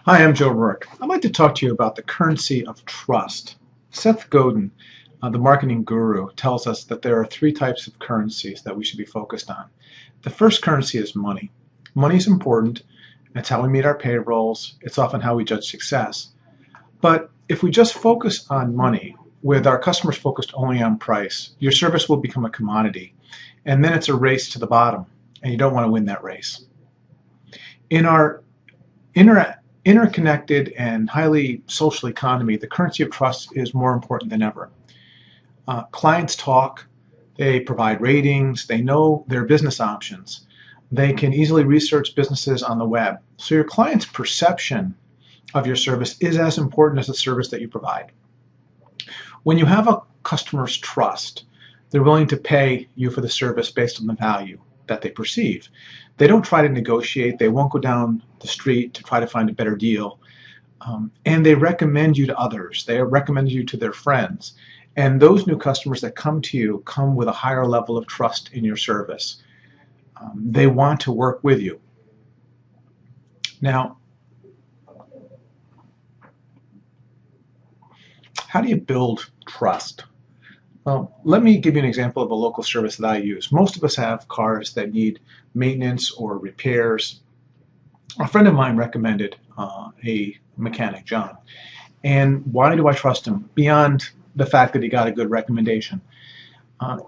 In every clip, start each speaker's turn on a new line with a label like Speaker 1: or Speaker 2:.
Speaker 1: Hi, I'm Joe Rourke. I'd like to talk to you about the currency of trust. Seth Godin, the marketing guru, tells us that there are three types of currencies that we should be focused on. The first currency is money. Money is important. It's how we meet our payrolls. It's often how we judge success. But if we just focus on money, with our customers focused only on price, your service will become a commodity. And then it's a race to the bottom, and you don't want to win that race. In our interconnected and highly social economy, the currency of trust is more important than ever. Clients talk, they provide ratings, they know their business options. They can easily research businesses on the web. So your client's perception of your service is as important as the service that you provide. When you have a customer's trust, they're willing to pay you for the service based on the value that they perceive. They don't try to negotiate. They won't go down the street to try to find a better deal. And they recommend you to others. They recommend you to their friends. And those new customers that come to you come with a higher level of trust in your service. They want to work with you. Now, how do you build trust? Well, let me give you an example of a local service that I use. Most of us have cars that need maintenance or repairs. A friend of mine recommended a mechanic, John. And why do I trust him? Beyond the fact that he got a good recommendation.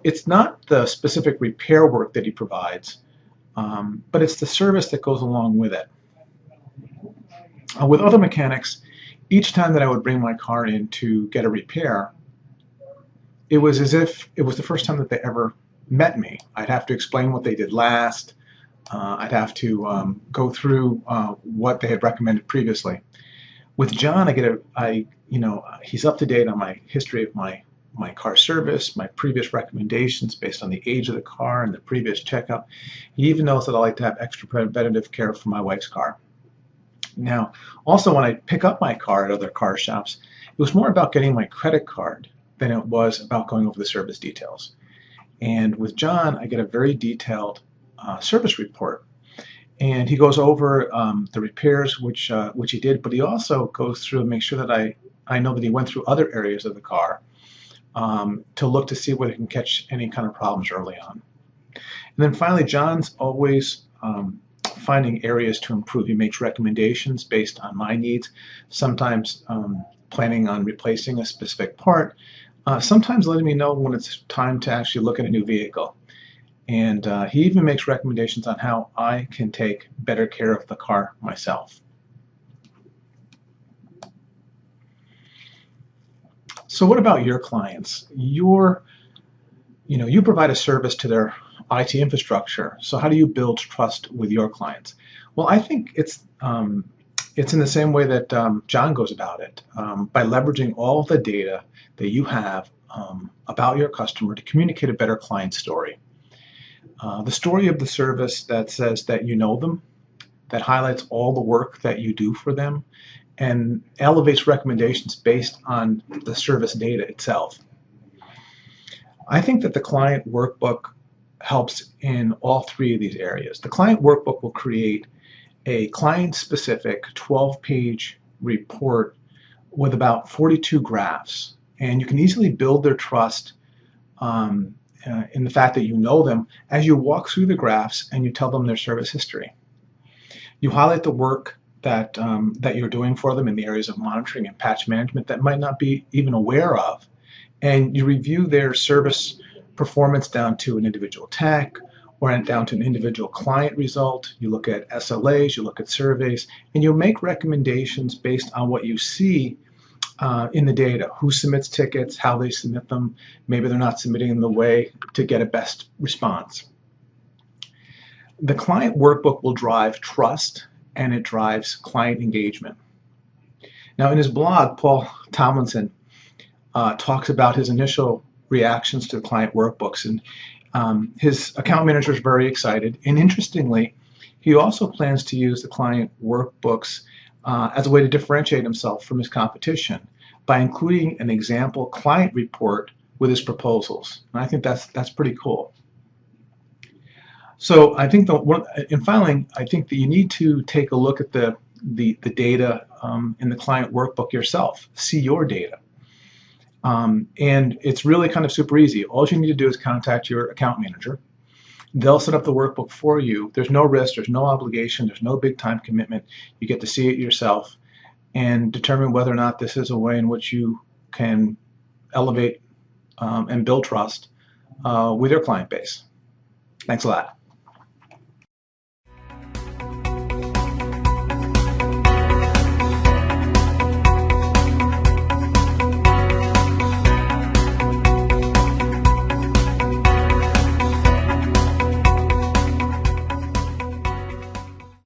Speaker 1: It's not the specific repair work that he provides, but it's the service that goes along with it. With other mechanics, each time that I would bring my car in to get a repair, it was as if it was the first time that they ever met me. I'd have to explain what they did last. I'd have to go through what they had recommended previously. With John, he's up to date on my history of my car service, my previous recommendations based on the age of the car and the previous checkup. He even knows that I like to have extra preventative care for my wife's car. Now, also when I pick up my car at other car shops, it was more about getting my credit card than it was about going over the service details. And with John, I get a very detailed service report. And he goes over the repairs which he did, but he also goes through and makes sure that I know that he went through other areas of the car to look to see whether he can catch any kind of problems early on. And then finally, John's always finding areas to improve. He makes recommendations based on my needs, sometimes planning on replacing a specific part, sometimes letting me know when it's time to actually look at a new vehicle. And he even makes recommendations on how I can take better care of the car myself. So what about your clients? You provide a service to their IT infrastructure. So how do you build trust with your clients? Well, I think it's in the same way that John goes about it, by leveraging all the data that you have about your customer to communicate a better client story. The story of the service that says that you know them, that highlights all the work that you do for them, and elevates recommendations based on the service data itself. I think that the client workbook helps in all three of these areas. The client workbook will create a client-specific 12-page report with about 42 graphs, and you can easily build their trust in the fact that you know them as you walk through the graphs and you tell them their service history. You highlight the work that you're doing for them in the areas of monitoring and patch management that might not be even aware of, and you review their service performance down to an individual tech or down to an individual client result. You look at SLAs, you look at surveys, and you make recommendations based on what you see in the data. Who submits tickets, how they submit them, maybe they're not submitting in the way to get a best response. The client workbook will drive trust and it drives client engagement. Now in his blog, Paul Tomlinson talks about his initial reactions to the client workbooks, and his account manager is very excited. And interestingly, he also plans to use the client workbooks as a way to differentiate himself from his competition by including an example client report with his proposals. And I think that's pretty cool. So I think in filing, I think that you need to take a look at the data in the client workbook yourself. See your data. And it's really kind of super easy. All you need to do is contact your account manager. They'll set up the workbook for you. There's no risk, there's no obligation, there's no big time commitment. You get to see it yourself and determine whether or not this is a way in which you can elevate and build trust with your client base. Thanks a lot.